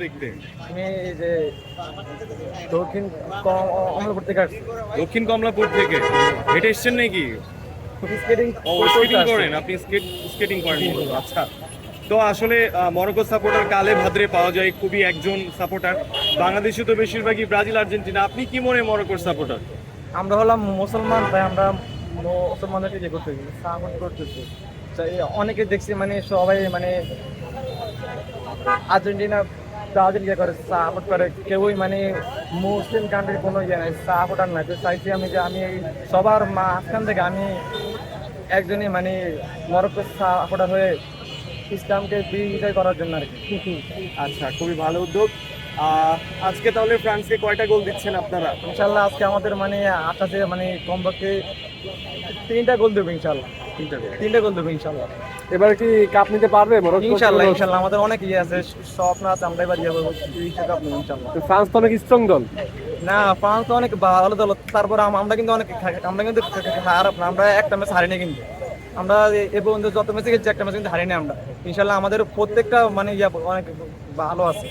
দেখতে আমি এই যে দক্ষিণ কমলাপুর থেকে আসছি। দক্ষিণ কমলাপুর থেকে হেঁটে এসছেন নাকি? স্কেটিং স্কেটিং করেন আপনি? স্কেটিং করেন মূলত। আচ্ছা, তো আসলে মরক্কো সাপোর্টার কালে ভাদ্রে পাওয়া যায় খুবই একজন সাপোর্টার। বাংলাদেশে তো বেশিরভাগই ব্রাজিল আর্জেন্টিনা, আপনি কি মনে মরক্কোর সাপোর্টার? আমরা হলাম মুসলমান, তাই আমরা মুসলমানদেরকে ইয়ে করতেছি, সাপোর্ট করতেছি। তাই অনেকে দেখছি মানে সবাই মানে আর্জেন্টিনা ব্রাজিল ইয়ে করে, সাপোর্ট করে, কেউই মানে মুসলিম কান্ট্রির কোনো ইয়ে নাই, সাপোর্টার নাই। তো চাইছি আমি যে আমি এই সবার মাঝখান থেকে আমি একজনই মানে মরক্কো সাপোর্টার হয়ে ইসলামকে বিজয় করার জন্য আর কি। আচ্ছা, খুবই ভালো উদ্যোগ। আজকে তাহলে ফ্রান্সকে কয়টা গোল দিচ্ছেন আপনারা? ইনশাল্লাহ আজকে আমাদের মানে আশা যে মানে কমপক্ষে 3টা গোল দেবো ইনশাল্লাহ। 3টে গোল দেবো ইনশাল্লাহ। এবার কি কাপ নিতে পারবে মরক্কো? ইনশাল্লাহ ইনশাল্লাহ আমাদের অনেক ইয়ে আছে, স্বপ্ন আছে, আমরা এবার ইয়ে করবো বিশ্বকাপ নিয়ে ইনশাল্লাহ। ফ্রান্স তো অনেক স্ট্রং দল। না, ফ্রান্স তো অনেক ভালো দল, তারপর আমরা কিন্তু অনেক খারাপ না, আমরা একটা ম্যাচ হারিনি কিন্তু। আমরা এ পর্যন্ত যত ম্যাচে গেছি একটা ম্যাচ কিন্তু হারিনি আমরা। ইনশাল্লাহ আমাদের প্রত্যেকটা মানে ইয়ে অনেক ভালো আছে।